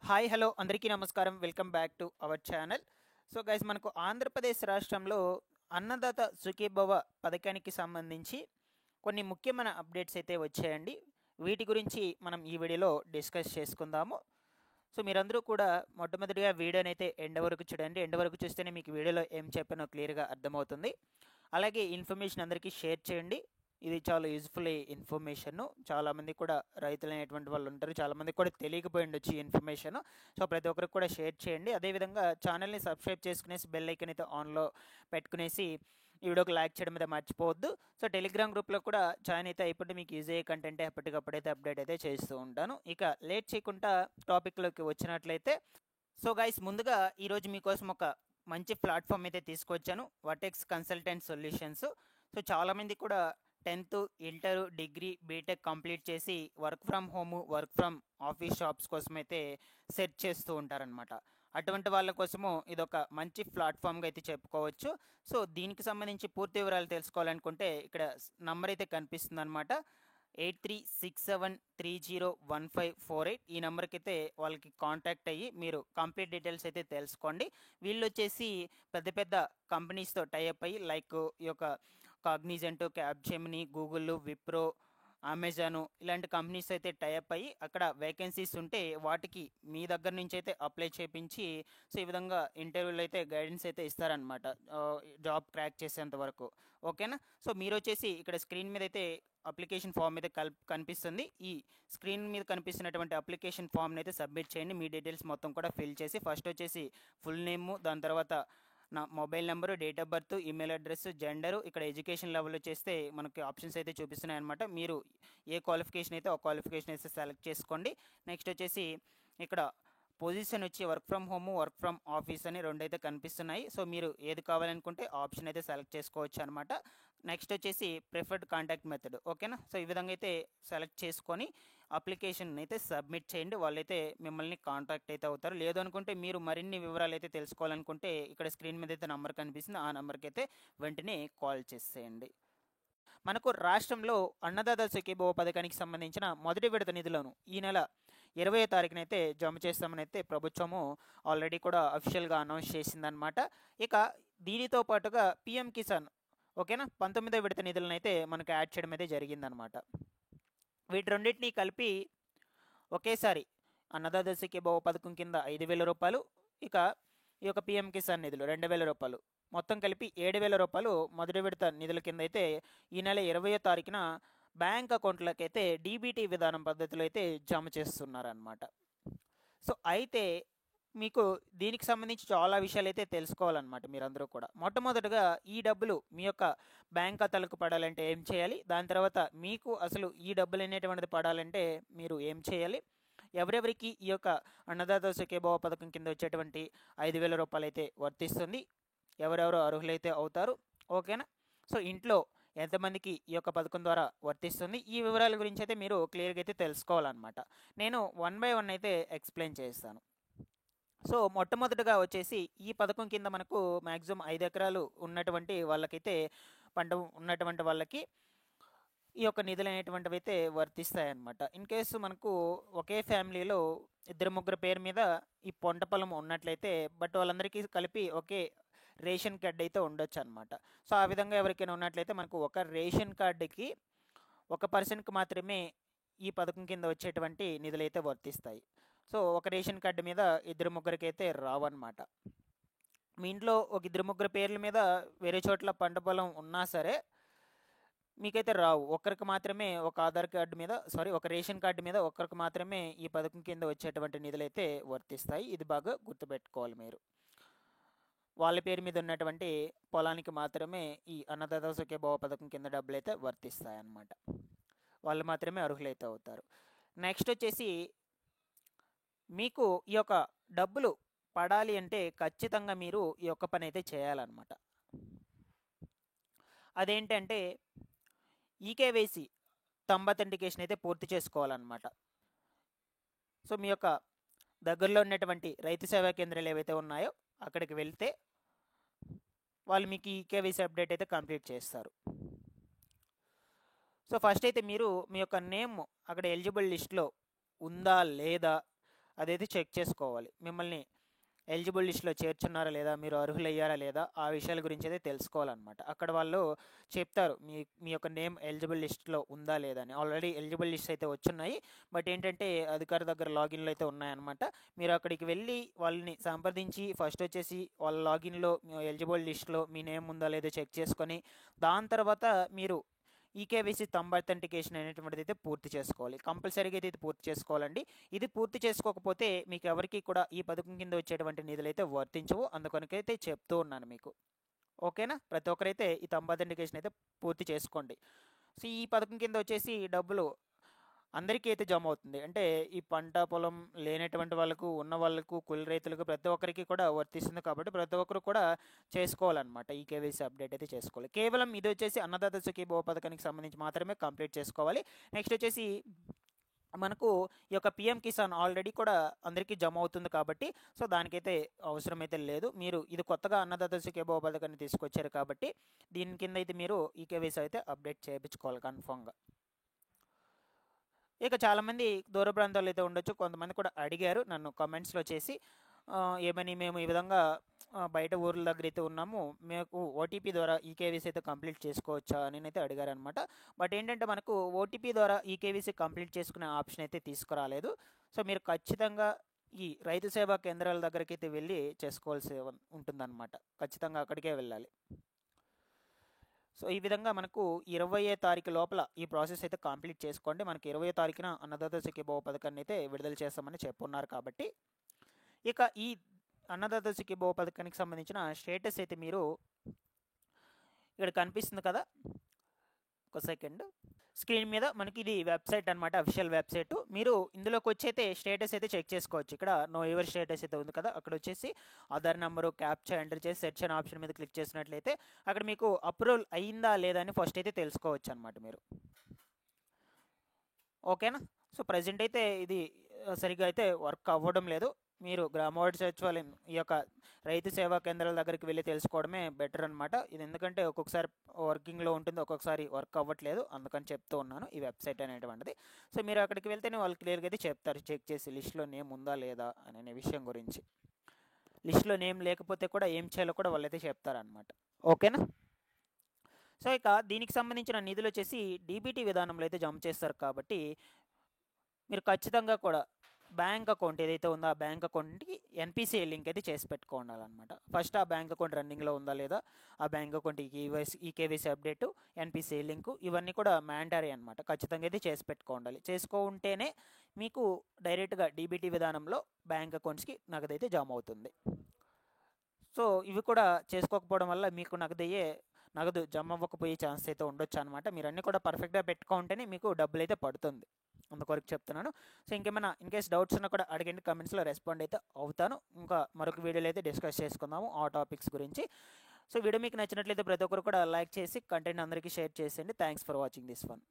Hi hello అందరికీ నమస్కారం. Welcome back to our channel. So guys, మనకు ఆంధ్రప్రదేశ్ రాష్ట్రంలో అన్నదాత సుఖీభవ పథకానికి సంబంధించి కొన్ని ముఖ్యమైన అప్డేట్స్ అయితే వచ్చాయండి. వీటి గురించి మనం ఈ వీడియోలో డిస్కస్ చేసుకుందాము. సో మీరందరూ కూడా మొట్టమొదటిగా వీడియోని అయితే ఎండ్ వరకు చూడండి. ఎండ్ వరకు చూస్తేనే మీకు వీడియోలో ఏం చెప్పానో క్లియర్గా అర్థమవుతుంది. అలాగే ఇన్ఫర్మేషన్ అందరికీ షేర్ చేయండి. ఇది చాలా యూజ్ఫుల్ ఇన్ఫర్మేషన్. చాలామంది కూడా రైతులు అనేటువంటి వాళ్ళు ఉంటారు, చాలామందికి కూడా తెలియకపోయి ఉండొచ్చు ఈ ఇన్ఫర్మేషన్. సో ప్రతి ఒక్కరికి కూడా షేర్ చేయండి. అదేవిధంగా ఛానల్ని సబ్స్క్రైబ్ చేసుకునేసి బెల్ ఐకన్ అయితే ఆన్లో పెట్టుకునేసి ఈ వీడియోకి లైక్ చేయడం అయితే మర్చిపోవద్దు. సో టెలిగ్రామ్ గ్రూప్లో కూడా జాయిన్ అయితే అయిపోతే మీకు యూజ్ అయ్యే కంటెంట్ ఎప్పటికప్పుడైతే అప్డేట్ అయితే చేస్తూ ఉంటాను. ఇక లేట్ చేయకుండా టాపిక్లోకి వచ్చినట్లయితే, సో గైస్, ముందుగా ఈరోజు మీకోసం ఒక మంచి ప్లాట్ఫామ్ అయితే తీసుకొచ్చాను, వర్టెక్స్ కన్సల్టెంట్ సొల్యూషన్స్. సో చాలామంది కూడా 10th, inter, degree, BTech complete చేసి work from home, work from office shops కోసం అయితే సెర్చ్ చేస్తూ ఉంటారనమాట. అటువంటి వాళ్ళ కోసము ఇదొక మంచి ప్లాట్ఫామ్గా అయితే చెప్పుకోవచ్చు. సో దీనికి సంబంధించి పూర్తి వివరాలు తెలుసుకోవాలనుకుంటే ఇక్కడ నంబర్ అయితే కనిపిస్తుంది అనమాట, 8367301548. ఈ నెంబర్కి అయితే వాళ్ళకి కాంటాక్ట్ అయ్యి మీరు కంప్లీట్ డీటెయిల్స్ అయితే తెలుసుకోండి. వీళ్ళు వచ్చేసి పెద్ద పెద్ద కంపెనీస్తో టైఅప్ అయ్యి, లైక్ ఈ యొక్క Cognizant, Capgemini, Google, Wipro, Amazon ఇలాంటి కంపెనీస్ అయితే టైఅప్ అయ్యి అక్కడ వేకెన్సీస్ ఉంటే వాటికి మీ దగ్గర నుంచి అయితే అప్లై చేయించి, సో ఈ విధంగా ఇంటర్వ్యూలో అయితే గైడెన్స్ అయితే ఇస్తారనమాట, జాబ్ క్రాక్ చేసేంత వరకు. ఓకేనా? సో మీరు వచ్చేసి ఇక్కడ స్క్రీన్ మీద అయితే అప్లికేషన్ ఫామ్ అయితే కనిపిస్తుంది. ఈ స్క్రీన్ మీద కనిపిస్తున్నటువంటి అప్లికేషన్ ఫామ్ని అయితే సబ్మిట్ చేయండి. మీ డీటెయిల్స్ మొత్తం కూడా ఫిల్ చేసి, ఫస్ట్ వచ్చేసి ఫుల్ నేము, దాని తర్వాత నా mobile number, date of birth, email address, gender, ఇక్కడ ఎడ్యుకేషన్ లెవెల్లో చేస్తే మనకి ఆప్షన్స్ అయితే చూపిస్తున్నాయి అనమాట. మీరు ఏ క్వాలిఫికేషన్ అయితే ఆ క్వాలిఫికేషన్ అయితే సెలెక్ట్ చేసుకోండి. నెక్స్ట్ వచ్చేసి ఇక్కడ పొజిషన్ వచ్చి work from home, work from office అని రెండు అయితే కనిపిస్తున్నాయి. సో మీరు ఏది కావాలనుకుంటే ఆప్షన్ అయితే సెలెక్ట్ చేసుకోవచ్చు అనమాట. నెక్స్ట్ వచ్చేసి ప్రిఫర్డ్ కాంటాక్ట్ మెథడ్. ఓకేనా? సో ఈ విధంగా అయితే సెలెక్ట్ చేసుకొని అప్లికేషన్ అయితే సబ్మిట్ చేయండి. వాళ్ళైతే మిమ్మల్ని కాంటాక్ట్ అయితే అవుతారు. లేదు అనుకుంటే మీరు మరిన్ని వివరాలు అయితే తెలుసుకోవాలనుకుంటే ఇక్కడ స్క్రీన్ మీద అయితే నెంబర్ కనిపిస్తుంది, ఆ నెంబర్కి అయితే వెంటనే కాల్ చేసేయండి. మనకు రాష్ట్రంలో అన్నదాత సుఖీభవ పథకానికి సంబంధించిన మొదటి విడత నిధులను ఈ నెల 20వ తారీఖున అయితే జమ చేస్తామని అయితే ప్రభుత్వము ఆల్రెడీ కూడా అఫీషియల్గా అనౌన్స్ చేసిందనమాట. ఇక దీనితో పాటుగా పిఎం కిసాన్, ఓకేనా, 19వ విడత నిధులను అయితే మనకు యాడ్ చేయడం అయితే జరిగిందనమాట. వీటి రెండింటినీ కలిపి ఒకేసారి అన్నదాత సుఖీభవ పథకం కింద 5,000 రూపాయలు, ఇక ఈ యొక్క పిఎం కిసాన్ నిధులు 2,000 రూపాయలు, మొత్తం కలిపి 7,000 రూపాయలు మొదటి విడత నిధుల కింద అయితే ఈ నెల 20వ తారీఖున బ్యాంక్ అకౌంట్లకు అయితే డీబీటీ విధానం పద్ధతిలో అయితే జమ చేస్తున్నారనమాట. సో అయితే మీకు దీనికి సంబంధించి చాలా విషయాలు అయితే తెలుసుకోవాలన్నమాట మీరందరూ కూడా. మొట్టమొదటిగా ఈ డబ్బులు మీ యొక్క బ్యాంక్ ఖాతాలకు పడాలంటే ఏం చేయాలి, దాని తర్వాత మీకు అసలు ఈ డబ్బులు అనేటువంటిది పడాలంటే మీరు ఏం చేయాలి, ఎవరెవరికి ఈ యొక్క అన్నదాత సుఖీభవ పథకం కింద వచ్చేటువంటి 5,000 రూపాయలు అయితే వర్తిస్తుంది, ఎవరెవరు అర్హులైతే అవుతారు, ఓకేనా. సో ఇంట్లో ఎంతమందికి ఈ యొక్క పథకం ద్వారా వర్తిస్తుంది, ఈ వివరాల గురించి అయితే మీరు క్లియర్గా అయితే తెలుసుకోవాలన్నమాట. నేను 1 by 1 అయితే ఎక్స్ప్లెయిన్ చేస్తాను. సో మొట్టమొదటిగా వచ్చేసి ఈ పథకం కింద మనకు మ్యాక్సిమం 5 ఎకరాలు ఉన్నటువంటి వాళ్ళకైతే, పంట ఉన్నటువంటి వాళ్ళకి ఈ యొక్క నిధులు అనేటువంటివి అయితే వర్తిస్తాయి అన్నమాట. ఇన్ కేసు మనకు ఒకే ఫ్యామిలీలో 2-3 పేరు మీద ఈ పంట పొలం ఉన్నట్లయితే, బట్ వాళ్ళందరికీ కలిపి ఒకే రేషన్ కార్డ్ అయితే ఉండొచ్చు అనమాట. సో ఆ విధంగా ఎవరికైనా ఉన్నట్లయితే మనకు ఒక రేషన్ కార్డుకి ఒక పర్సన్కి మాత్రమే ఈ పథకం కింద వచ్చేటువంటి నిధులు అయితే వర్తిస్తాయి. సో ఒక రేషన్ కార్డు మీద 2-3కి అయితే రావన్నమాట. మీ ఇంట్లో ఒక 2-3 పేర్ల మీద వేరే చోట్ల పంట పొలం ఉన్నా సరే మీకైతే రావు. ఒక్కరికి మాత్రమే ఒక ఆధార్ కార్డు మీద, ఒక రేషన్ కార్డు మీద ఒక్కరికి మాత్రమే ఈ పథకం కింద వచ్చేటువంటి నిధులైతే వర్తిస్తాయి. ఇది బాగా గుర్తుపెట్టుకోవాలి మీరు. వాళ్ళ పేరు మీద ఉన్నటువంటి పొలానికి మాత్రమే ఈ అన్నదాత సుఖీభవ పథకం కింద డబ్బులు అయితే వర్తిస్తాయి అన్నమాట. వాళ్ళు మాత్రమే అర్హులైతే అవుతారు. నెక్స్ట్ వచ్చేసి మీకు ఈ యొక్క డబ్బులు పడాలి అంటే ఖచ్చితంగా మీరు ఈ యొక్క పని అయితే చేయాలన్నమాట. అదేంటంటే ఈకేవైసీ థంబ్ అథెంటికేషన్ అయితే పూర్తి చేసుకోవాలన్నమాట. సో మీ యొక్క దగ్గరలో ఉన్నటువంటి రైతు సేవా కేంద్రాలు ఏవైతే ఉన్నాయో అక్కడికి వెళ్తే వాళ్ళు మీకు ఈకేవైసీ అప్డేట్ అయితే కంప్లీట్ చేస్తారు. సో ఫస్ట్ అయితే మీరు మీ యొక్క నేమ్ అక్కడ ఎలిజిబుల్ లిస్ట్లో ఉందా లేదా అదైతే చెక్ చేసుకోవాలి. మిమ్మల్ని ఎలిజిబుల్ లిస్ట్లో చేర్చున్నారా లేదా, మీరు అర్హులయ్యారా లేదా, ఆ విషయాల గురించి అయితే తెలుసుకోవాలన్నమాట. అక్కడ వాళ్ళు చెప్తారు మీ యొక్క నేమ్ ఎలిజిబుల్ లిస్ట్లో ఉందా లేదా అని. ఆల్రెడీ ఎలిజిబుల్ లిస్ట్ అయితే వచ్చున్నాయి, బట్ ఏంటంటే అధికారి దగ్గర లాగిన్లు అయితే ఉన్నాయన్నమాట. మీరు అక్కడికి వెళ్ళి వాళ్ళని సంప్రదించి ఫస్ట్ వచ్చేసి వాళ్ళ లాగిన్లో ఎలిజిబుల్ లిస్ట్లో మీ నేమ్ ఉందా లేదో చెక్ చేసుకొని, దాని తర్వాత మీరు ఈకేవైసీ థంబ్ అథెంటికేషన్ అనేటువంటిది అయితే పూర్తి చేసుకోవాలి. కంపల్సరీగా అయితే ఇది పూర్తి చేసుకోవాలండి. ఇది పూర్తి చేసుకోకపోతే మీకు ఎవరికి కూడా ఈ పథకం కింద వచ్చేటువంటి నిధులు అయితే వర్తించవు. అందుకనికైతే చెప్తూ ఉన్నాను మీకు. ఓకేనా? ప్రతి ఒక్కరైతే ఈ థంబ్ అథెంటికేషన్ అయితే పూర్తి చేసుకోండి. సో ఈ పథకం కింద వచ్చేసి డబ్బులు అందరికీ అయితే జమ అవుతుంది. అంటే ఈ పంట పొలం లేనటువంటి వాళ్ళకు, ఉన్న వాళ్ళకు, కూలి రైతులకు ప్రతి ఒక్కరికి కూడా వర్తిస్తుంది కాబట్టి ప్రతి ఒక్కరు కూడా చేసుకోవాలన్నమాట. ఈ కేవైసీ అప్డేట్ అయితే చేసుకోవాలి. కేవలం ఇది వచ్చేసి అన్నదాత సుఖీభవ పథకానికి సంబంధించి మాత్రమే కంప్లీట్ చేసుకోవాలి. నెక్స్ట్ వచ్చేసి మనకు ఈ యొక్క పిఎం కిసాన్ ఆల్రెడీ కూడా అందరికీ జమ అవుతుంది కాబట్టి సో దానికైతే అవసరం అయితే లేదు. మీరు ఇది కొత్తగా అన్నదాత సుఖీభవ పథకాన్ని తీసుకొచ్చారు కాబట్టి దీని కింద అయితే మీరు ఈ కేవైసీ అయితే అప్డేట్ చేయించుకోవాలి కన్ఫామ్గా. ఇక చాలామంది దూర ప్రాంతాల్లో అయితే ఉండొచ్చు. కొంతమంది కూడా అడిగారు నన్ను కామెంట్స్లో చేసి, ఏమని మేము ఈ విధంగా బయట ఊర్ల దగ్గర అయితే ఉన్నాము, మీకు ఓటీపీ ద్వారా ఈకేవీసీ అయితే కంప్లీట్ చేసుకోవచ్చా అని అయితే అడిగారనమాట. బట్ ఏంటంటే మనకు ఓటీపీ ద్వారా ఈకేవీసీ కంప్లీట్ చేసుకునే ఆప్షన్ అయితే తీసుకురాలేదు. సో మీరు ఖచ్చితంగా ఈ రైతు సేవా కేంద్రాల దగ్గరికి అయితే వెళ్ళి చేసుకోవాల్సి ఉంటుందన్నమాట. ఖచ్చితంగా అక్కడికే వెళ్ళాలి. సో ఈ విధంగా మనకు 20వ తారీఖు లోపల ఈ ప్రాసెస్ అయితే కంప్లీట్ చేసుకోండి. మనకి 20వ తారీఖున అన్నదాత సుఖీభవ పథకాన్ని అయితే విడుదల చేస్తామని చెప్పున్నారు కాబట్టి ఇక ఈ అన్నదాత సుఖీభవ పథకానికి సంబంధించిన స్టేటస్ అయితే మీరు ఇక్కడ కనిపిస్తుంది కదా, ఒక సెకండ్, స్క్రీన్ మీద మనకి ఇది వెబ్సైట్ అనమాట, అఫీషియల్ వెబ్సైట్. మీరు ఇందులోకి వచ్చి అయితే స్టేటస్ అయితే చెక్ చేసుకోవచ్చు. ఇక్కడ నో యువర్ స్టేటస్ అయితే ఉంది కదా, అక్కడ వచ్చేసి ఆధార్ నెంబరు క్యాప్చా ఎంటర్ చేసి సెర్చ్ అనే ఆప్షన్ మీద క్లిక్ చేసినట్లయితే అక్కడ మీకు అప్రూవల్ అయిందా లేదా అని ఫస్ట్ అయితే తెలుసుకోవచ్చు అనమాట మీరు. ఓకేనా? సో ప్రజెంట్ అయితే ఇది సరిగ్గా అయితే వర్క్ అవ్వడం లేదు. మీరు గ్రామవార్డు సచివాలయం ఈ యొక్క రైతు సేవా కేంద్రాల దగ్గరికి వెళ్ళి తెలుసుకోవడమే బెటర్ అనమాట. ఇది ఎందుకంటే ఒక్కొక్కసారి వర్కింగ్లో ఉంటుంది, ఒక్కొక్కసారి వర్క్ అవ్వట్లేదు, అందుకని చెప్తూ ఉన్నాను ఈ వెబ్సైట్ అనేటువంటిది. సో మీరు అక్కడికి వెళ్తేనే వాళ్ళు క్లియర్గా అయితే చెప్తారు, చెక్ చేసి లిస్ట్లో నేమ్ ఉందా లేదా అనే విషయం గురించి. లిస్ట్లో నేమ్ లేకపోతే కూడా ఏం చేయాలో కూడా వాళ్ళైతే చెప్తారనమాట. ఓకేనా? సో ఇక దీనికి సంబంధించిన నిధులు వచ్చేసి డీబీటీ విధానంలో అయితే జమ చేస్తారు కాబట్టి మీరు ఖచ్చితంగా కూడా బ్యాంక్ అకౌంట్ ఏదైతే ఉందో ఆ బ్యాంక్ అకౌంట్కి ఎన్పిసిఐ లింక్ అయితే చేసి పెట్టుకోవాలన్నమాట. ఫస్ట్ ఆ బ్యాంక్ అకౌంట్ రన్నింగ్లో ఉందా లేదా, ఆ bank account eKYC update, NPCI link ఇవన్నీ కూడా మ్యాండరీ అనమాట. ఖచ్చితంగా అయితే చేసి పెట్టుకోవాలి. చేసుకుంటేనే మీకు డైరెక్ట్గా డీబీటీ విధానంలో బ్యాంక్ అకౌంట్స్కి నగదైతే జమ అవుతుంది. సో ఇవి కూడా చేసుకోకపోవడం వల్ల మీకు నగదు జమ అవ్వకపోయే ఛాన్స్ అయితే ఉండొచ్చు అనమాట. మీరు అన్నీ కూడా పర్ఫెక్ట్గా పెట్టుకుంటేనే మీకు డబ్బులు అయితే పడుతుంది, అందుకొరకు చెప్తున్నాను. సో ఇంకేమైనా ఇన్కేస్ డౌట్స్ ఉన్నా కూడా అడగండి, కమెంట్స్లో రెస్పాండ్ అయితే అవుతాను. ఇంకా మరొక వీడియోలో అయితే డిస్కస్ చేసుకుందాము ఆ టాపిక్స్ గురించి. సో వీడియో మీకు నచ్చినట్లయితే ప్రతి ఒక్కరు కూడా లైక్ చేసి కంటెంట్ అందరికీ షేర్ చేసేయండి. Thanks for watching this one.